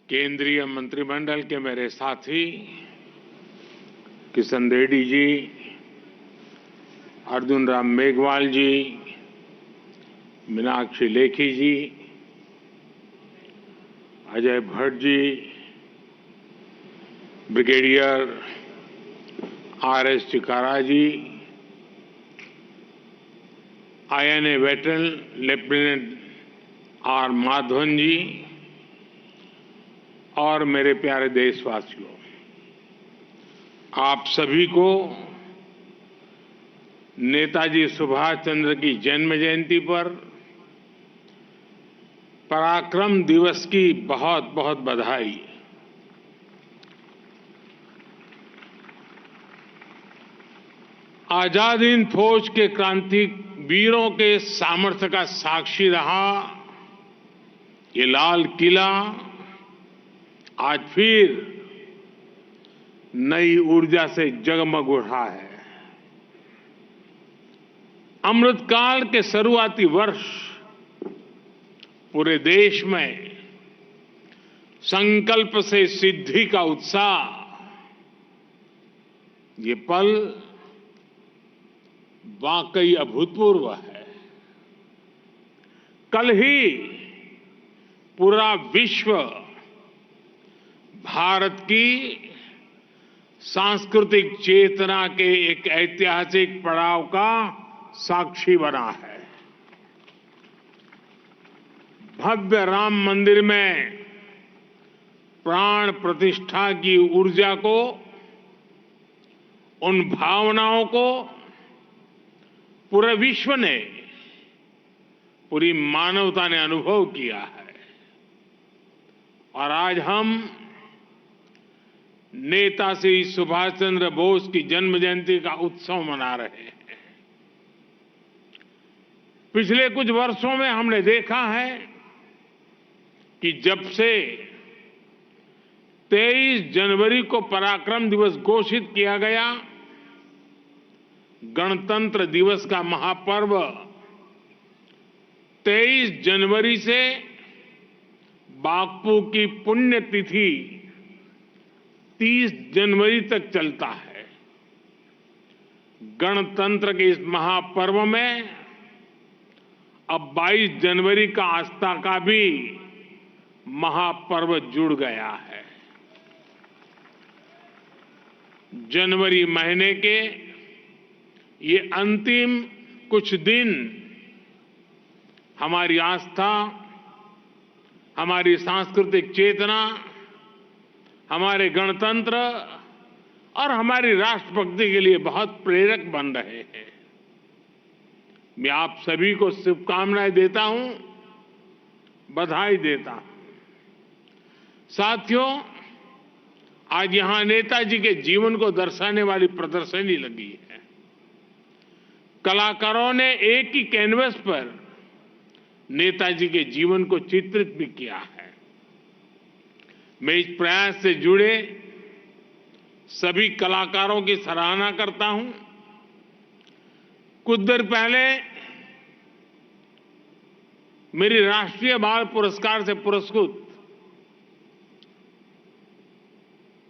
केंद्रीय मंत्रिमंडल के मेरे साथी Kishan Reddy ji, Arjun Ram Meghwal ji, Meenakshi Lekhi ji, Ajay Bhatt ji, brigadier RS. Chikara ji, INA veteran lieutenant R. Madhavan ji और मेरे प्यारे देशवासियों, आप सभी को नेताजी सुभाष चंद्र की जन्म जयंती पर पराक्रम दिवस की बहुत बहुत बधाई। आजाद हिंद फौज के क्रांतिवीरों के सामर्थ्य का साक्षी रहा ये लाल किला आज फिर नई ऊर्जा से जगमग उठा है। अमृतकाल के शुरुआती वर्ष पूरे देश में संकल्प से सिद्धि का उत्साह, ये पल वाकई अभूतपूर्व है। कल ही पूरा विश्व भारत की सांस्कृतिक चेतना के एक ऐतिहासिक पड़ाव का साक्षी बना है। भव्य राम मंदिर में प्राण प्रतिष्ठा की ऊर्जा को, उन भावनाओं को पूरे विश्व ने, पूरी मानवता ने अनुभव किया है। और आज हम नेताजी सुभाष चंद्र बोस की जन्म जयंती का उत्सव मना रहे हैं। पिछले कुछ वर्षों में हमने देखा है कि जब से 23 जनवरी को पराक्रम दिवस घोषित किया गया, गणतंत्र दिवस का महापर्व 23 जनवरी से बापू की पुण्यतिथि 30 जनवरी तक चलता है। गणतंत्र के इस महापर्व में अब 22 जनवरी का आस्था का भी महापर्व जुड़ गया है। जनवरी महीने के ये अंतिम कुछ दिन हमारी आस्था, हमारी सांस्कृतिक चेतना, हमारे गणतंत्र और हमारी राष्ट्रभक्ति के लिए बहुत प्रेरक बन रहे हैं। मैं आप सभी को शुभकामनाएं देता हूं, बधाई देता हूं। साथियों, आज यहां नेताजी के जीवन को दर्शाने वाली प्रदर्शनी लगी है। कलाकारों ने एक ही कैनवस पर नेताजी के जीवन को चित्रित भी किया है। मैं इस प्रयास से जुड़े सभी कलाकारों की सराहना करता हूं। कुछ देर पहले मेरी राष्ट्रीय बाल पुरस्कार से पुरस्कृत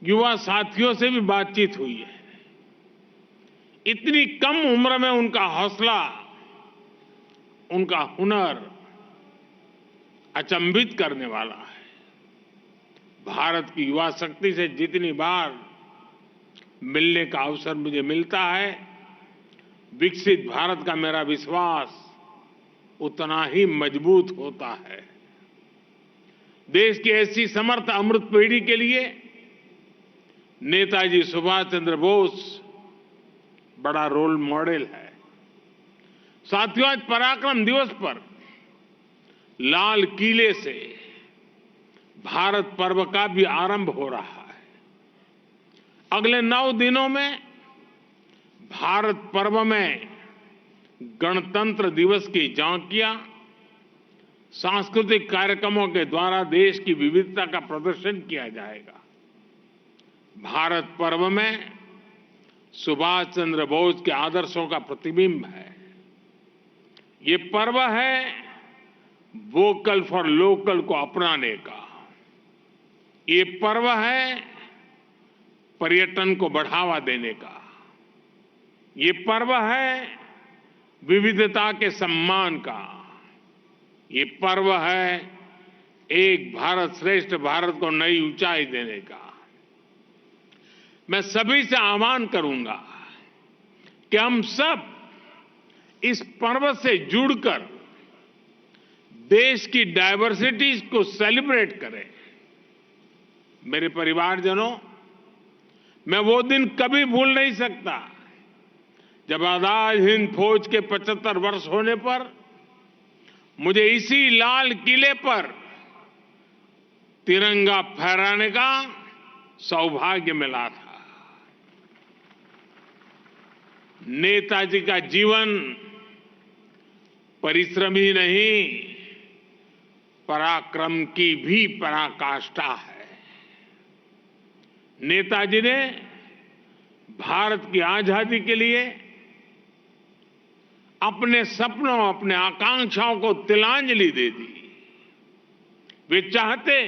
युवा साथियों से भी बातचीत हुई है। इतनी कम उम्र में उनका हौसला, उनका हुनर अचंभित करने वाला है। भारत की युवा शक्ति से जितनी बार मिलने का अवसर मुझे मिलता है, विकसित भारत का मेरा विश्वास उतना ही मजबूत होता है। देश की ऐसी समर्थ अमृत पीढ़ी के लिए नेताजी सुभाष चंद्र बोस बड़ा रोल मॉडल है। साथियों, आज पराक्रम दिवस पर लाल किले से भारत पर्व का भी आरंभ हो रहा है। अगले 9 दिनों में भारत पर्व में गणतंत्र दिवस की झांकियां, सांस्कृतिक कार्यक्रमों के द्वारा देश की विविधता का प्रदर्शन किया जाएगा। भारत पर्व में सुभाष चंद्र बोस के आदर्शों का प्रतिबिंब है। ये पर्व है वोकल फॉर लोकल को अपनाने का। ये पर्व है पर्यटन को बढ़ावा देने का। ये पर्व है विविधता के सम्मान का। ये पर्व है एक भारत श्रेष्ठ भारत को नई ऊंचाई देने का। मैं सभी से आह्वान करूंगा कि हम सब इस पर्व से जुड़कर देश की डायवर्सिटीज को सेलिब्रेट करें। मेरे परिवारजनों, मैं वो दिन कभी भूल नहीं सकता जब आजाद हिंद फौज के 75 वर्ष होने पर मुझे इसी लाल किले पर तिरंगा फहराने का सौभाग्य मिला था। नेताजी का जीवन परिश्रम ही नहीं, पराक्रम की भी पराकाष्ठा है। नेताजी ने भारत की आजादी के लिए अपने सपनों, अपने आकांक्षाओं को तिलांजलि दे दी। वे चाहते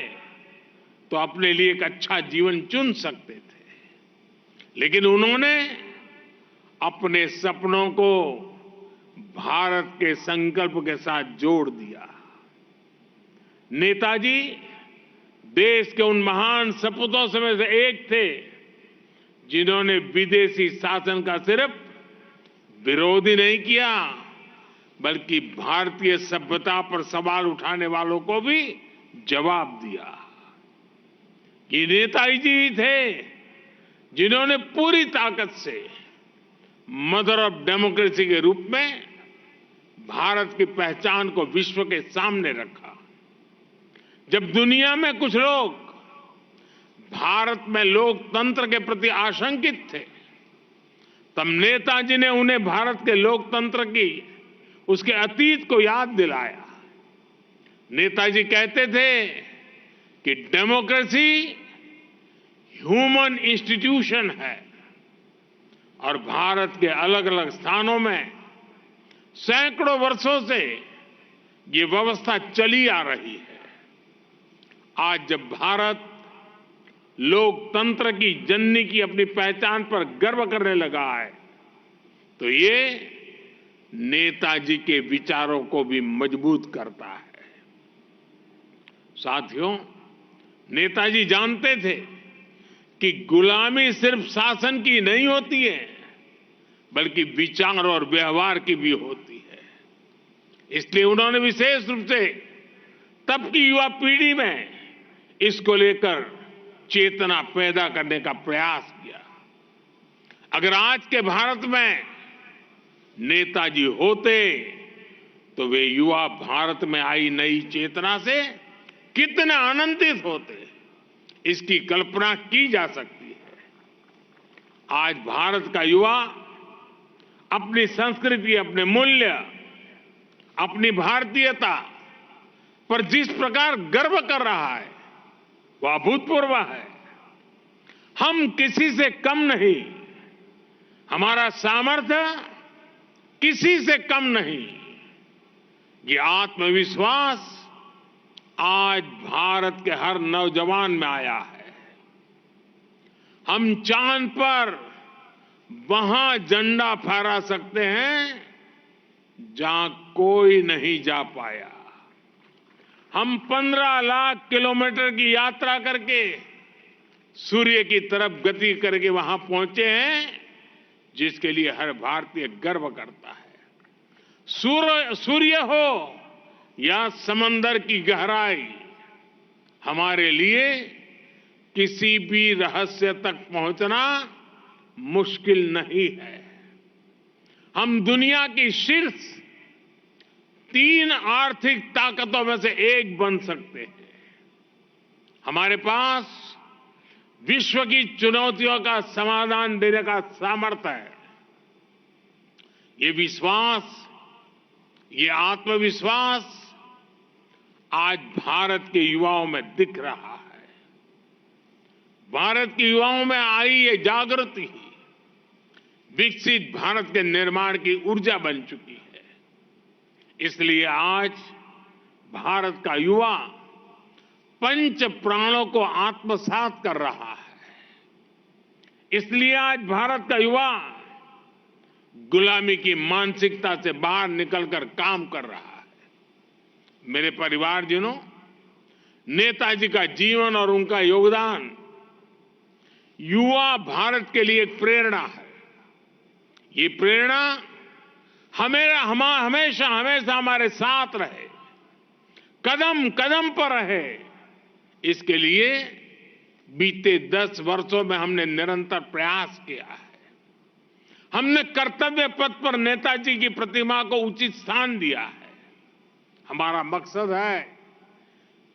तो अपने लिए एक अच्छा जीवन चुन सकते थे, लेकिन उन्होंने अपने सपनों को भारत के संकल्प के साथ जोड़ दिया। नेताजी देश के उन महान सपूतों में से एक थे जिन्होंने विदेशी शासन का सिर्फ विरोध ही नहीं किया, बल्कि भारतीय सभ्यता पर सवाल उठाने वालों को भी जवाब दिया। ये नेताजी ही थे जिन्होंने पूरी ताकत से मदर ऑफ डेमोक्रेसी के रूप में भारत की पहचान को विश्व के सामने रखा। जब दुनिया में कुछ लोग भारत में लोकतंत्र के प्रति आशंकित थे, तब नेताजी ने उन्हें भारत के लोकतंत्र की उसके अतीत को याद दिलाया। नेताजी कहते थे कि डेमोक्रेसी ह्यूमन इंस्टीट्यूशन है और भारत के अलग अलग स्थानों में सैकड़ों वर्षों से ये व्यवस्था चली आ रही है। आज जब भारत लोकतंत्र की जननी की अपनी पहचान पर गर्व करने लगा है, तो ये नेताजी के विचारों को भी मजबूत करता है। साथियों, नेताजी जानते थे कि गुलामी सिर्फ शासन की नहीं होती है, बल्कि विचार और व्यवहार की भी होती है। इसलिए उन्होंने विशेष रूप से तब की युवा पीढ़ी में इसको लेकर चेतना पैदा करने का प्रयास किया। अगर आज के भारत में नेताजी होते तो वे युवा भारत में आई नई चेतना से कितने आनंदित होते, इसकी कल्पना की जा सकती है। आज भारत का युवा अपनी संस्कृति, अपने मूल्य, अपनी भारतीयता पर जिस प्रकार गर्व कर रहा है वह अभूतपूर्व है। हम किसी से कम नहीं, हमारा सामर्थ्य किसी से कम नहीं। ये आत्मविश्वास आज भारत के हर नौजवान में आया है। हम चांद पर वहां झंडा फहरा सकते हैं जहां कोई नहीं जा पाया। हम 15 लाख किलोमीटर की यात्रा करके सूर्य की तरफ गति करके वहां पहुंचे हैं, जिसके लिए हर भारतीय गर्व करता है। सूर्य हो या समंदर की गहराई, हमारे लिए किसी भी रहस्य तक पहुंचना मुश्किल नहीं है। हम दुनिया की शीर्ष 3 आर्थिक ताकतों में से एक बन सकते हैं। हमारे पास विश्व की चुनौतियों का समाधान देने का सामर्थ्य है। ये विश्वास, ये आत्मविश्वास आज भारत के युवाओं में दिख रहा है। भारत के युवाओं में आई ये जागृति विकसित भारत के निर्माण की ऊर्जा बन चुकी है। इसलिए आज भारत का युवा पंच प्राणों को आत्मसात कर रहा है। इसलिए आज भारत का युवा गुलामी की मानसिकता से बाहर निकलकर काम कर रहा है। मेरे परिवारजनों, नेताजी का जीवन और उनका योगदान युवा भारत के लिए एक प्रेरणा है। ये प्रेरणा हमेशा हमारे साथ रहे, कदम कदम पर रहे। इसके लिए बीते 10 वर्षों में हमने निरंतर प्रयास किया है। हमने कर्तव्य पथ पर नेताजी की प्रतिमा को उचित स्थान दिया है। हमारा मकसद है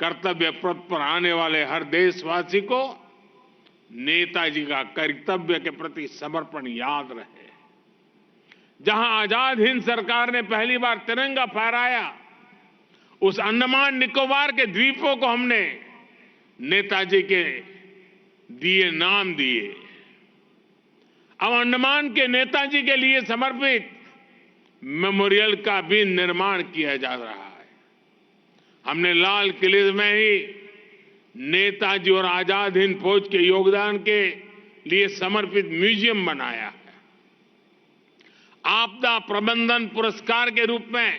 कर्तव्य पथ पर आने वाले हर देशवासी को नेताजी का कर्तव्य के प्रति समर्पण याद रहे। जहां आजाद हिंद सरकार ने पहली बार तिरंगा फहराया, उस अंडमान निकोबार के द्वीपों को हमने नेताजी के नाम दिए। अब अंडमान के नेताजी के लिए समर्पित मेमोरियल का भी निर्माण किया जा रहा है। हमने लाल किले में ही नेताजी और आजाद हिंद फौज के योगदान के लिए समर्पित म्यूजियम बनाया है। आपदा प्रबंधन पुरस्कार के रूप में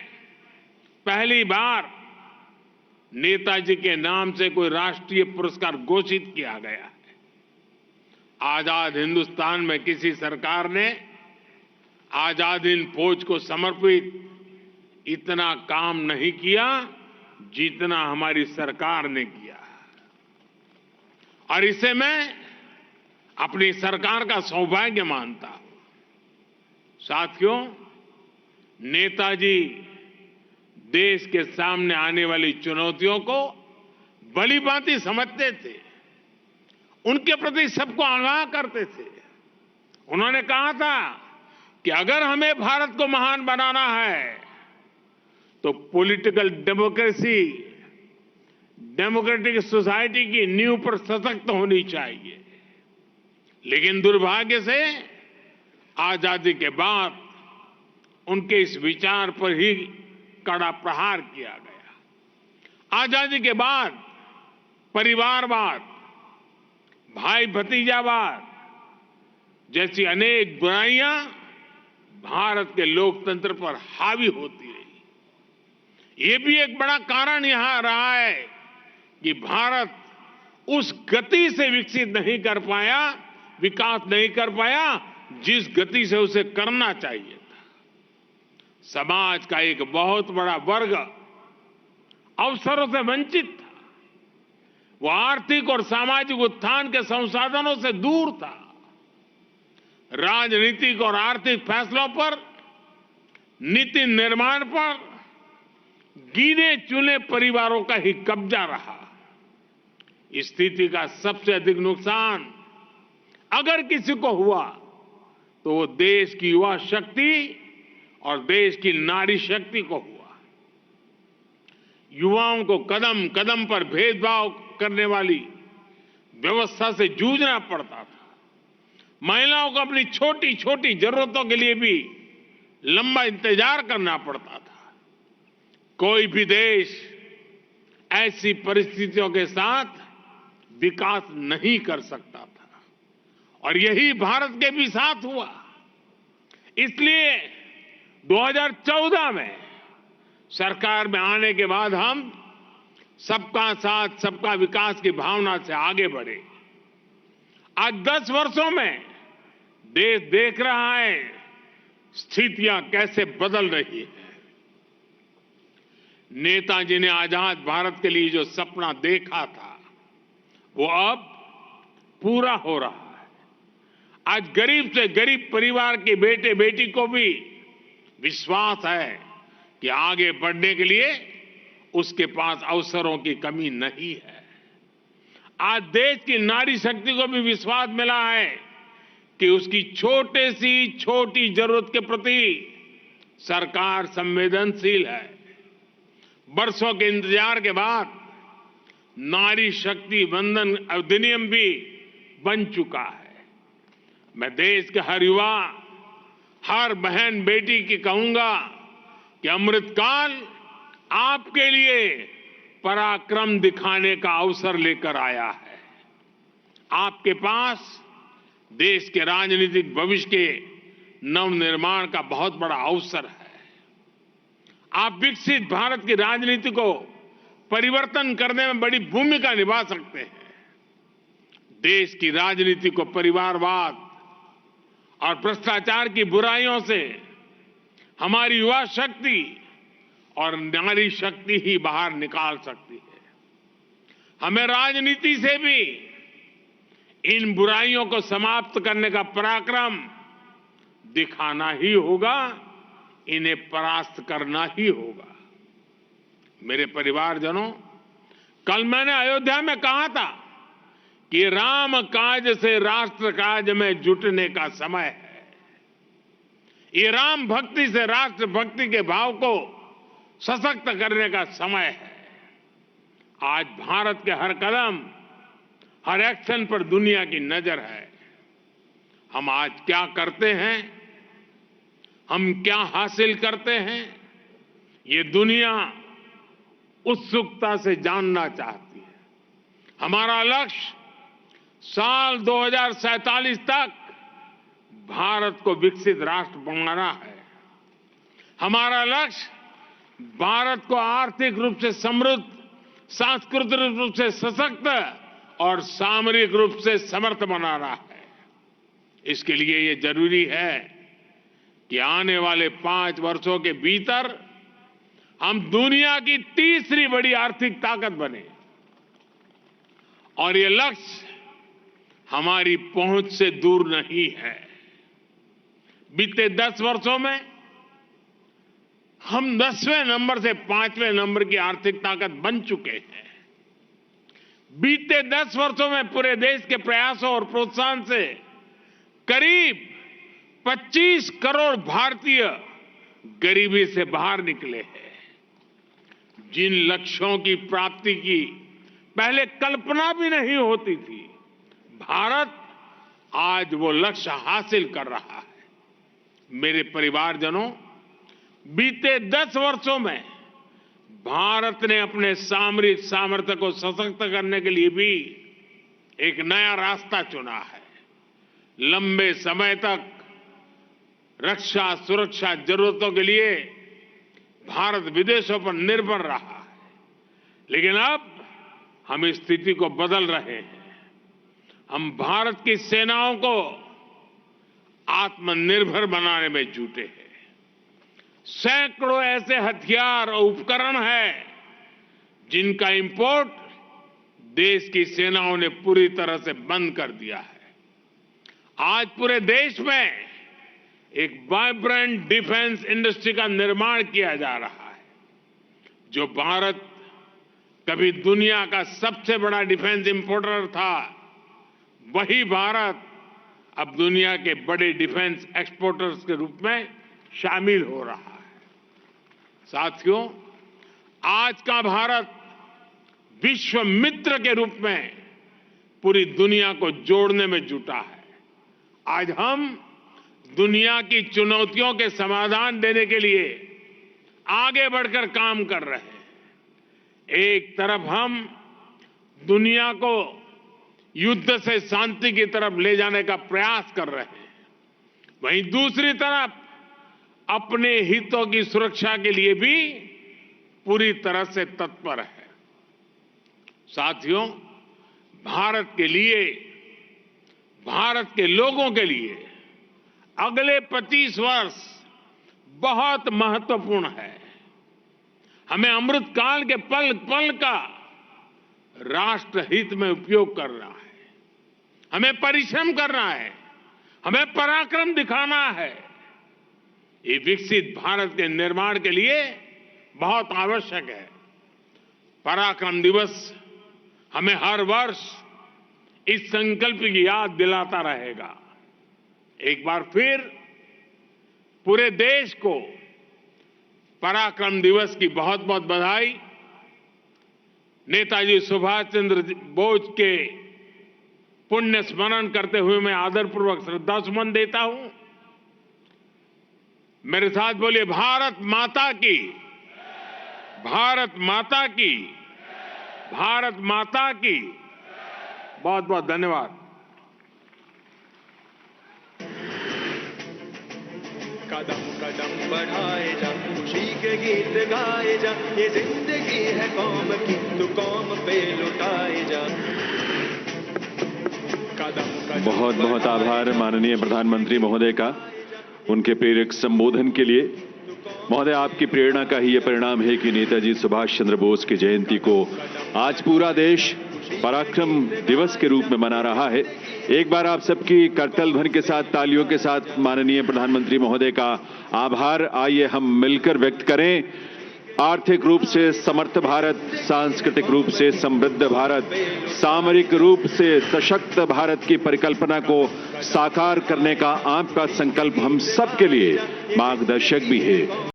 पहली बार नेताजी के नाम से कोई राष्ट्रीय पुरस्कार घोषित किया गया है। आजाद हिंदुस्तान में किसी सरकार ने आजाद हिंद फौज को समर्पित इतना काम नहीं किया जितना हमारी सरकार ने किया। और इसे मैं अपनी सरकार का सौभाग्य मानता हूं। साथियों, नेताजी देश के सामने आने वाली चुनौतियों को भली भांति समझते थे, उनके प्रति सबको आगाह करते थे। उन्होंने कहा था कि अगर हमें भारत को महान बनाना है तो पॉलिटिकल डेमोक्रेसी, डेमोक्रेटिक सोसाइटी की नींव पर सशक्त होनी चाहिए। लेकिन दुर्भाग्य से आजादी के बाद उनके इस विचार पर ही कड़ा प्रहार किया गया। आजादी के बाद परिवारवाद, भाई भतीजावाद जैसी अनेक बुराइयां भारत के लोकतंत्र पर हावी होती रही। ये भी एक बड़ा कारण यहां रहा है कि भारत उस गति से विकसित नहीं कर पाया, विकास नहीं कर पाया जिस गति से उसे करना चाहिए था। समाज का एक बहुत बड़ा वर्ग अवसरों से वंचित था। वो आर्थिक और सामाजिक उत्थान के संसाधनों से दूर था। राजनीतिक और आर्थिक फैसलों पर, नीति निर्माण पर गिने चुने परिवारों का ही कब्जा रहा। इस स्थिति का सबसे अधिक नुकसान अगर किसी को हुआ तो वो देश की युवा शक्ति और देश की नारी शक्ति को हुआ। युवाओं को कदम कदम पर भेदभाव करने वाली व्यवस्था से जूझना पड़ता था। महिलाओं को अपनी छोटी छोटी जरूरतों के लिए भी लंबा इंतजार करना पड़ता था। कोई भी देश ऐसी परिस्थितियों के साथ विकास नहीं कर सकता था और यही भारत के भी साथ हुआ। इसलिए 2014 में सरकार में आने के बाद हम सबका साथ सबका विकास की भावना से आगे बढ़े। आज 10 वर्षों में देश देख रहा है स्थितियां कैसे बदल रही है। नेताजी ने आजाद भारत के लिए जो सपना देखा था वो अब पूरा हो रहा है। आज गरीब से गरीब परिवार के बेटे बेटी को भी विश्वास है कि आगे बढ़ने के लिए उसके पास अवसरों की कमी नहीं है। आज देश की नारी शक्ति को भी विश्वास मिला है कि उसकी छोटे सी छोटी जरूरत के प्रति सरकार संवेदनशील है। वर्षों के इंतजार के बाद नारी शक्ति वंदन अधिनियम भी बन चुका है। मैं देश के हर युवा, हर बहन बेटी की कहूंगा कि अमृतकाल आपके लिए पराक्रम दिखाने का अवसर लेकर आया है। आपके पास देश के राजनीतिक भविष्य के नवनिर्माण का बहुत बड़ा अवसर है। आप विकसित भारत की राजनीति को परिवर्तन करने में बड़ी भूमिका निभा सकते हैं। देश की राजनीति को परिवारवाद और भ्रष्टाचार की बुराइयों से हमारी युवा शक्ति और नारी शक्ति ही बाहर निकाल सकती है। हमें राजनीति से भी इन बुराइयों को समाप्त करने का पराक्रम दिखाना ही होगा, इन्हें परास्त करना ही होगा। मेरे परिवारजनों, कल मैंने अयोध्या में कहा था कि राम काज से राष्ट्र काज में जुटने का समय है। ये राम भक्ति से राष्ट्र भक्ति के भाव को सशक्त करने का समय है। आज भारत के हर कदम, हर एक्शन पर दुनिया की नजर है। हम आज क्या करते हैं, हम क्या हासिल करते हैं, ये दुनिया उत्सुकता से जानना चाहती है। हमारा लक्ष्य साल 2047 तक भारत को विकसित राष्ट्र बनाना है। हमारा लक्ष्य भारत को आर्थिक रूप से समृद्ध, सांस्कृतिक रूप से सशक्त और सामरिक रूप से समर्थ बनाना है। इसके लिए ये जरूरी है कि आने वाले 5 वर्षों के भीतर हम दुनिया की तीसरी बड़ी आर्थिक ताकत बने। और ये लक्ष्य हमारी पहुंच से दूर नहीं है। बीते 10 वर्षों में हम 10वें नंबर से 5वें नंबर की आर्थिक ताकत बन चुके हैं। बीते 10 वर्षों में पूरे देश के प्रयासों और प्रोत्साहन से करीब 25 करोड़ भारतीय गरीबी से बाहर निकले हैं। जिन लक्ष्यों की प्राप्ति की पहले कल्पना भी नहीं होती थी, भारत आज वो लक्ष्य हासिल कर रहा है। मेरे परिवारजनों, बीते 10 वर्षों में भारत ने अपने सामरिक सामर्थ्य को सशक्त करने के लिए भी एक नया रास्ता चुना है। लंबे समय तक रक्षा सुरक्षा जरूरतों के लिए भारत विदेशों पर निर्भर रहा है, लेकिन अब हम इस स्थिति को बदल रहे हैं। हम भारत की सेनाओं को आत्मनिर्भर बनाने में जुटे हैं। सैकड़ों ऐसे हथियार और उपकरण हैं जिनका इंपोर्ट देश की सेनाओं ने पूरी तरह से बंद कर दिया है। आज पूरे देश में एक वाइब्रेंट डिफेंस इंडस्ट्री का निर्माण किया जा रहा है। जो भारत कभी दुनिया का सबसे बड़ा डिफेंस इंपोर्टर था, वही भारत अब दुनिया के बड़े डिफेंस एक्सपोर्टर्स के रूप में शामिल हो रहा है। साथियों, आज का भारत विश्व मित्र के रूप में पूरी दुनिया को जोड़ने में जुटा है। आज हम दुनिया की चुनौतियों के समाधान देने के लिए आगे बढ़कर काम कर रहे हैं। एक तरफ हम दुनिया को युद्ध से शांति की तरफ ले जाने का प्रयास कर रहे हैं, वहीं दूसरी तरफ अपने हितों की सुरक्षा के लिए भी पूरी तरह से तत्पर है। साथियों, भारत के लिए, भारत के लोगों के लिए अगले 25 वर्ष बहुत महत्वपूर्ण है। हमें अमृतकाल के पल पल का राष्ट्र हित में उपयोग करना है। हमें परिश्रम करना है, हमें पराक्रम दिखाना है। ये विकसित भारत के निर्माण के लिए बहुत आवश्यक है। पराक्रम दिवस हमें हर वर्ष इस संकल्प की याद दिलाता रहेगा। एक बार फिर पूरे देश को पराक्रम दिवस की बहुत बहुत बधाई। नेताजी सुभाष चंद्र बोस के पुण्य स्मरण करते हुए मैं आदरपूर्वक श्रद्धासुमन देता हूं। मेरे साथ बोलिए, भारत माता की, भारत माता की। भारत माता की। बहुत बहुत धन्यवाद। कदम कदम बढ़ाए जा, खुशी के गीत गाए जा, ये जिंदगी है कौम की, तू कौम पे लुटाए जा। बहुत बहुत आभार माननीय प्रधानमंत्री महोदय का उनके प्रेरक संबोधन के लिए। महोदय, आपकी प्रेरणा का ही यह परिणाम है कि नेताजी सुभाष चंद्र बोस की जयंती को आज पूरा देश पराक्रम दिवस के रूप में मना रहा है। एक बार आप सबकी करतल ध्वनि के साथ, तालियों के साथ माननीय प्रधानमंत्री महोदय का आभार आइए हम मिलकर व्यक्त करें। आर्थिक रूप से समर्थ भारत, सांस्कृतिक रूप से समृद्ध भारत, सामरिक रूप से सशक्त भारत की परिकल्पना को साकार करने का आपका संकल्प हम सबके लिए मार्गदर्शक भी है।